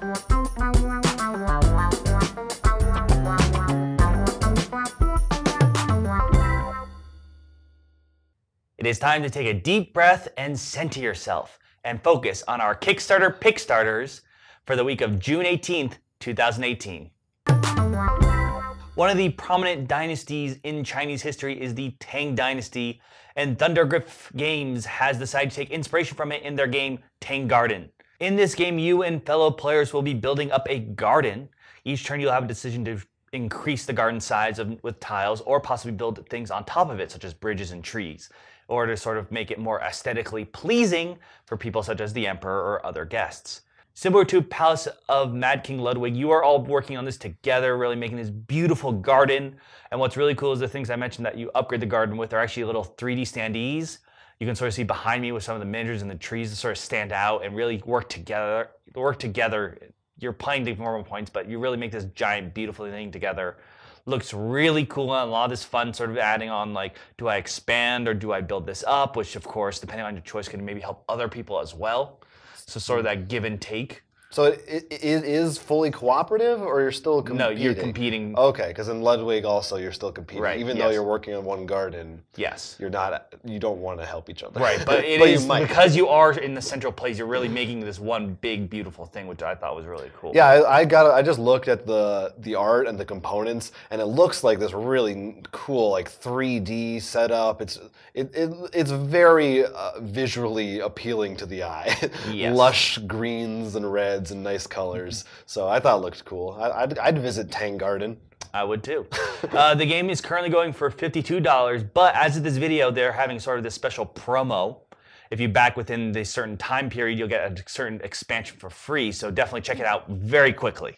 It is time to take a deep breath and center yourself and focus on our Kickstarter Pickstarters for the week of June 18th, 2018. One of the prominent dynasties in Chinese history is the Tang Dynasty, and Thundergriff Games has decided to take inspiration from it in their game Tang Garden. In this game, you and fellow players will be building up a garden. Each turn you'll have a decision to increase the garden size with tiles or possibly build things on top of it, such as bridges and trees, or to sort of make it more aesthetically pleasing for people such as the Emperor or other guests. Similar to Palace of Mad King Ludwig, you are all working on this together, really making this beautiful garden. And what's really cool is the things I mentioned that you upgrade the garden with are actually little 3D standees. You can sort of see behind me with some of the miniatures and the trees that sort of stand out and really work together. You're playing the normal points, but you really make this giant, beautiful thing together. Looks really cool, and a lot of this fun sort of adding on, like, do I expand or do I build this up? Which, of course, depending on your choice, can maybe help other people as well. So sort of that give and take. So it is fully cooperative, or you're still competing? No, you're competing. Okay, because in Ludwig also you're still competing, right? Even though you're working on one garden. Yes. You don't want to help each other. Right, but it is because you are in the central place. You're really making this one big, beautiful thing, which I thought was really cool. Yeah, I just looked at the art and the components, and it looks like this really cool, like 3D setup. It's very visually appealing to the eye. Yes. Lush greens and reds and nice colors. So I thought it looked cool. I'd visit Tang Garden. I would too. The game is currently going for $52, but as of this video, they're having sort of this special promo. If you back within the certain time period, you'll get a certain expansion for free, so definitely check it out very quickly.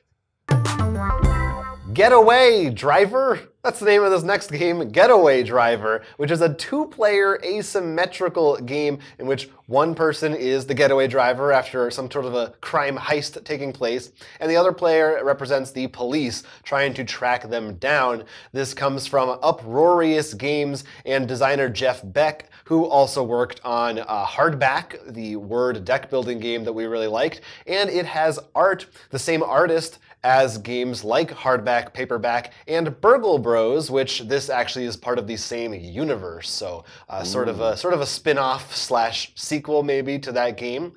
Getaway Driver? That's the name of this next game, Getaway Driver, which is a two-player asymmetrical game in which one person is the getaway driver after some sort of a crime heist taking place, and the other player represents the police trying to track them down. This comes from Uproarious Games and designer Jeff Beck, who also worked on Hardback, the word deck building game that we really liked, and it has art, the same artist as games like Hardback, Paperback, and Burgle Bros, which this actually is part of the same universe. So sort of a spin-off / sequel maybe to that game.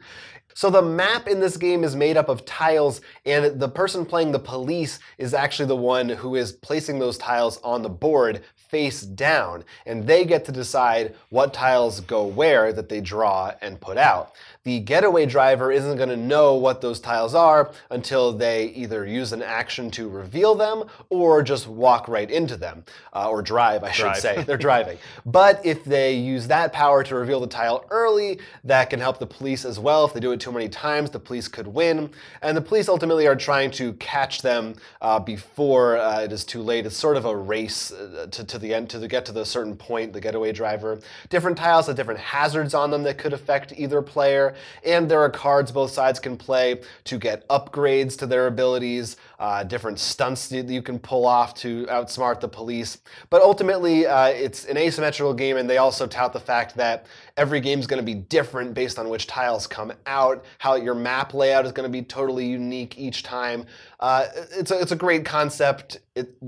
So the map in this game is made up of tiles, and the person playing the police is actually the one who is placing those tiles on the board face down, and they get to decide what tiles go where that they draw and put out. The getaway driver isn't going to know what those tiles are until they either use an action to reveal them or just walk right into them. Or drive, I should say. They're driving. But if they use that power to reveal the tile early, that can help the police as well. If they do it too many times, the police could win. And the police ultimately are trying to catch them before it is too late. It's sort of a race to the end, to get to the certain point, the getaway driver. Different tiles have different hazards on them that could affect either player. And there are cards both sides can play to get upgrades to their abilities, different stunts that you can pull off to outsmart the police. But ultimately, it's an asymmetrical game, and they also tout the fact that every game is going to be different based on which tiles come out, how your map layout is going to be totally unique each time. It's a great concept,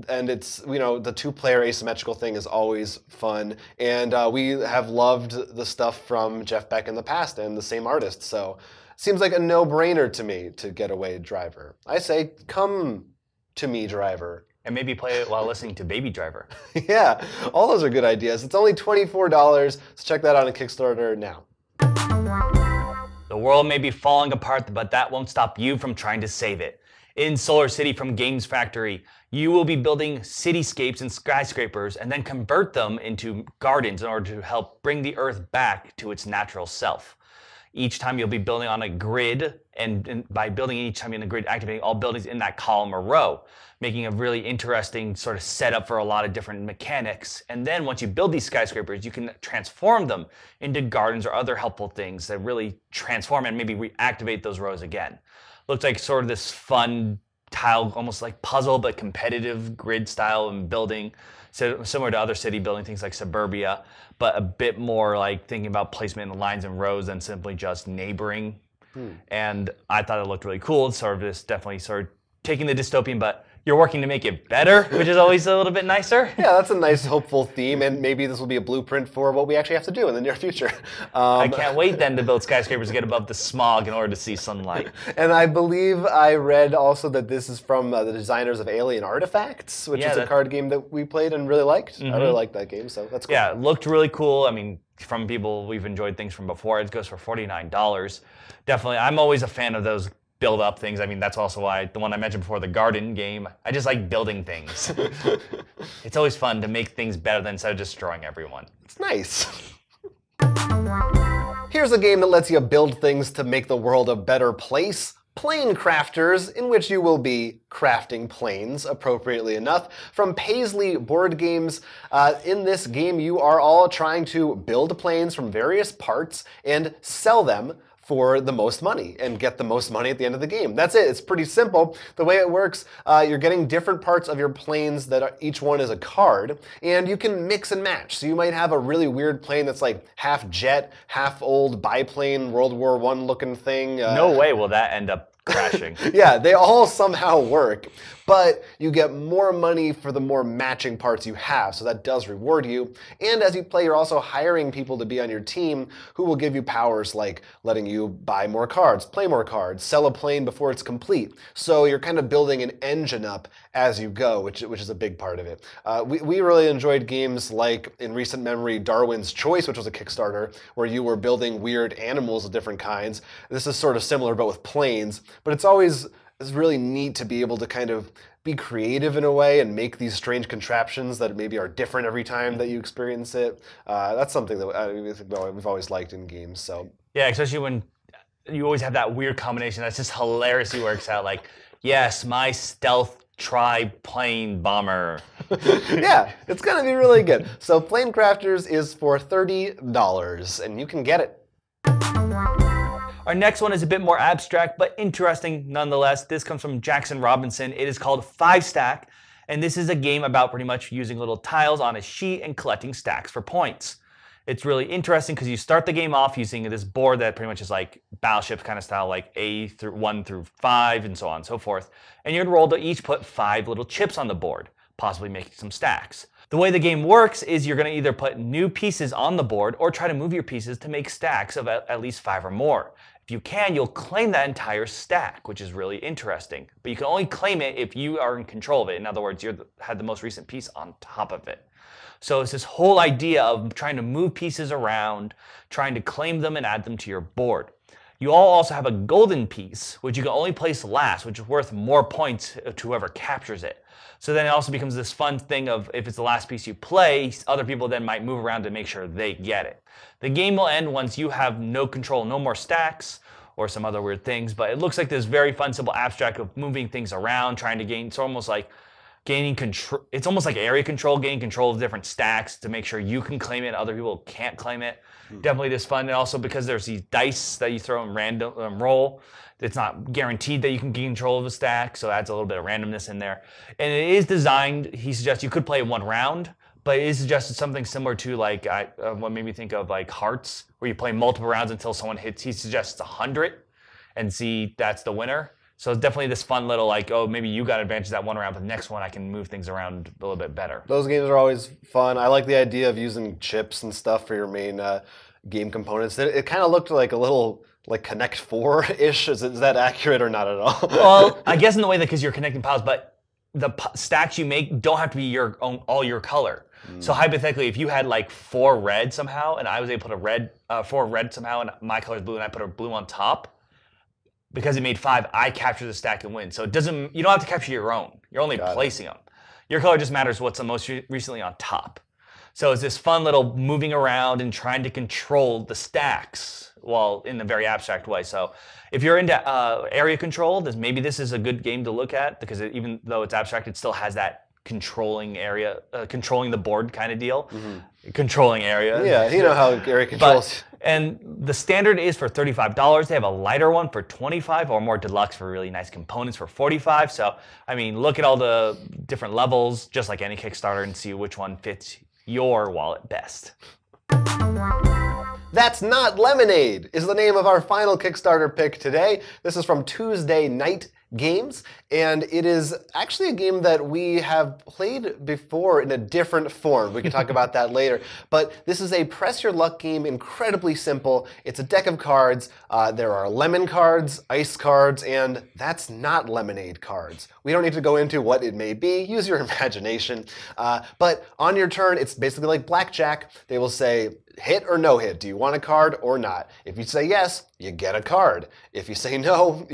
and it's, you know, the two-player asymmetrical thing is always fun, and we have loved the stuff from Jeff Beck in the past and the same artist, so seems like a no-brainer to me to Getaway Driver. I say, come to me, Driver. And maybe play it while listening to Baby Driver. Yeah, all those are good ideas. It's only $24, so check that out on Kickstarter now. The world may be falling apart, but that won't stop you from trying to save it. In Solar City from Games Factory, you will be building cityscapes and skyscrapers and then convert them into gardens in order to help bring the Earth back to its natural self. Each time you'll be building on a grid, and by building each time in the grid, activating all buildings in that column or row, making a really interesting sort of setup for a lot of different mechanics. And then once you build these skyscrapers, you can transform them into gardens or other helpful things that really transform and maybe reactivate those rows again. Looks like sort of this fun tile, almost like puzzle, but competitive grid style and building. So similar to other city building things like Suburbia, but a bit more like thinking about placement in lines and rows than simply just neighboring. And I thought it looked really cool. It's sort of this definitely sort of taking the dystopian, but you're working to make it better, which is always a little bit nicer. Yeah, that's a nice, hopeful theme, and maybe this will be a blueprint for what we actually have to do in the near future. I can't wait then to build skyscrapers to get above the smog in order to see sunlight. And I believe I read also that this is from the designers of Alien Artifacts, which is a card game that we played and really liked. I really liked that game, so that's cool. Yeah, it looked really cool. I mean, from people we've enjoyed things from before, it goes for $49. Definitely, I'm always a fan of those build up things. I mean, that's also why the one I mentioned before, the garden game, I just like building things. It's always fun to make things better than instead of destroying everyone. It's nice. Here's a game that lets you build things to make the world a better place. Plane Crafters, in which you will be crafting planes, appropriately enough, from Paisley Board Games. In this game, you are all trying to build planes from various parts and sell them for the most money and get the most money at the end of the game. That's it. It's pretty simple. The way it works, you're getting different parts of your planes that each one is a card, and you can mix and match. So you might have a really weird plane that's like half jet, half old biplane, World War I looking thing. No way will that end up crashing. Yeah, they all somehow work, but you get more money for the more matching parts you have, so that does reward you. And as you play, you're also hiring people to be on your team who will give you powers like letting you buy more cards, play more cards, sell a plane before it's complete. So you're kind of building an engine up as you go, which is a big part of it. We really enjoyed games like, in recent memory, Darwin's Choice, which was a Kickstarter, where you were building weird animals of different kinds. This is sort of similar, but with planes. But it's really neat to be able to kind of be creative in a way and make these strange contraptions that maybe are different every time that you experience it. That's something that we've always liked in games. So yeah, especially when you always have that weird combination that's just hilariously works out. Like, yes, my stealth tri-plane bomber. Yeah, it's gonna be really good. So Plane Crafters is for $30, and you can get it. Our next one is a bit more abstract, but interesting nonetheless. This comes from Jackson Robinson. It is called 5 Stack, and this is a game about pretty much using little tiles on a sheet and collecting stacks for points. It's really interesting because you start the game off using this board that pretty much is like battleship kind of style, like A1 through 5 and so on and so forth. And you're rolled to each put 5 little chips on the board, possibly making some stacks. The way the game works is you're going to either put new pieces on the board or try to move your pieces to make stacks of at least 5 or more. If you can, you'll claim that entire stack, which is really interesting. But you can only claim it if you are in control of it. In other words, you had the most recent piece on top of it. So it's this whole idea of trying to move pieces around, trying to claim them and add them to your board. You all also have a golden piece, which you can only place last, which is worth more points to whoever captures it. So then it also becomes this fun thing of if it's the last piece you play, other people then might move around to make sure they get it. The game will end once you have no control, no more stacks, or some other weird things, but it looks like this very fun, simple abstract of moving things around, trying to gain, it's almost like gaining control, it's almost like area control, gaining control of different stacks to make sure you can claim it, other people can't claim it. Definitely this fun, and also because there's these dice that you throw in random roll, it's not guaranteed that you can gain control of a stack, so it adds a little bit of randomness in there. And it is designed, he suggests you could play one round, but it is suggested something similar to like, what made me think of like Hearts, where you play multiple rounds until someone hits, he suggests 100, and see that's the winner. So it's definitely this fun little like, oh, maybe you got advantage that one round, but the next one I can move things around a little bit better. Those games are always fun. I like the idea of using chips and stuff for your main game components. It kind of looked like a little like Connect 4-ish. Is that accurate or not at all? Well, I guess in the way that because you're connecting piles, but the stacks you make don't have to be your own, all your color. So hypothetically, if you had like 4 red somehow, and I was able to put 4 red somehow, and my color is blue, and I put a blue on top, because it made 5, I capture the stack and win. So it doesn't, you don't have to capture your own. You're only placing them. Your color just matters what's the most recently on top. So it's this fun little moving around and trying to control the stacks while in a very abstract way. So if you're into area control, maybe this is a good game to look at because even though it's abstract, it still has that controlling area, controlling the board kind of deal. Controlling area. Yeah, you know how area controls. And the standard is for $35. They have a lighter one for $25 or more deluxe for really nice components for $45. So, I mean, look at all the different levels, just like any Kickstarter, and see which one fits your wallet best. That's Not Lemonade is the name of our final Kickstarter pick today. This is from Tuesday Night Games, and it is actually a game that we have played before in a different form. We can talk about that later. But this is a press your luck game, incredibly simple. It's a deck of cards. There are lemon cards, ice cards, and that's not lemonade cards. We don't need to go into what it may be. Use your imagination. But on your turn, it's basically like blackjack. They will say, hit or no hit? Do you want a card or not? If you say yes, you get a card. If you say no,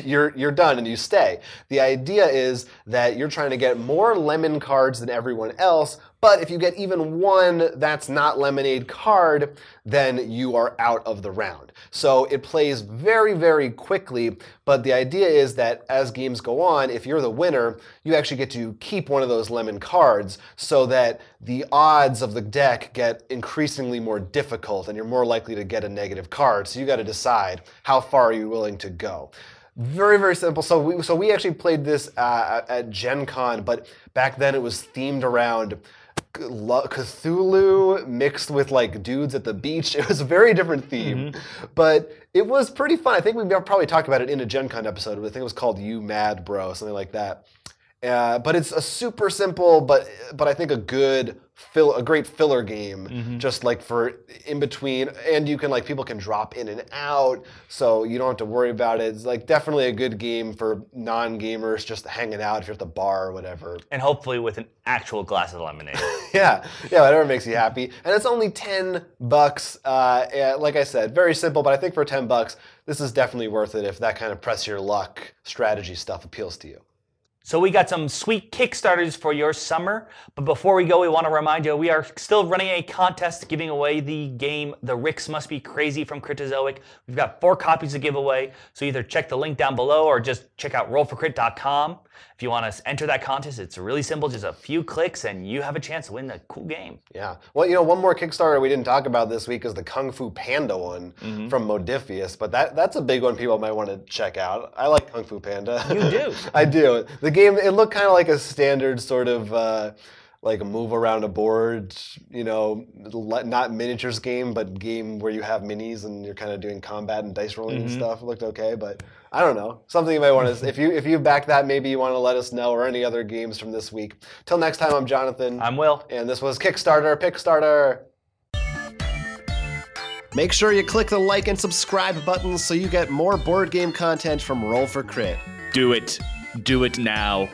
you're done and you stay. The idea is that you're trying to get more lemon cards than everyone else, but if you get even one that's not lemonade card, then you are out of the round. So it plays very, very quickly, but the idea is that as games go on, if you're the winner, you actually get to keep one of those lemon cards so that the odds of the deck get increasingly more difficult and you're more likely to get a negative card. So you got to decide how far are you willing to go. Very, very simple. So we actually played this at Gen Con, but back then it was themed around Cthulhu mixed with like dudes at the beach. It was a very different theme, but it was pretty fun. I think we've probably talked about it in a Gen Con episode. I think it was called You Mad Bro, something like that. But it's a super simple, but I think a great filler game, just like for in between, and you can like people can drop in and out, so you don't have to worry about it. It's like definitely a good game for non-gamers just hanging out if you're at the bar or whatever. And hopefully with an actual glass of lemonade. yeah, whatever makes you happy. And it's only $10. Like I said, very simple, but I think for $10, this is definitely worth it if that kind of press your luck strategy stuff appeals to you. So we got some sweet Kickstarters for your summer, but before we go, we want to remind you we are still running a contest giving away the game The Ricks Must Be Crazy from Critazoic. We've got 4 copies to give away, so either check the link down below or just check out rollforcrit.com. If you want to enter that contest, it's really simple, just a few clicks and you have a chance to win a cool game. Yeah. Well, one more Kickstarter we didn't talk about this week is the Kung Fu Panda one from Modifius, but that's a big one people might want to check out. I like Kung Fu Panda. You do? I do. The game, it looked kind of like a standard sort of like a move around a board, not miniatures game, but game where you have minis and you're kind of doing combat and dice rolling and stuff. It looked okay, but I don't know. Something you might want to, if you back that, maybe you want to let us know, or any other games from this week. Till next time, I'm Jonathan. I'm Will. And this was Kickstarter, Pickstarter. Make sure you click the like and subscribe buttons so you get more board game content from Roll for Crit. Do it. Do it now.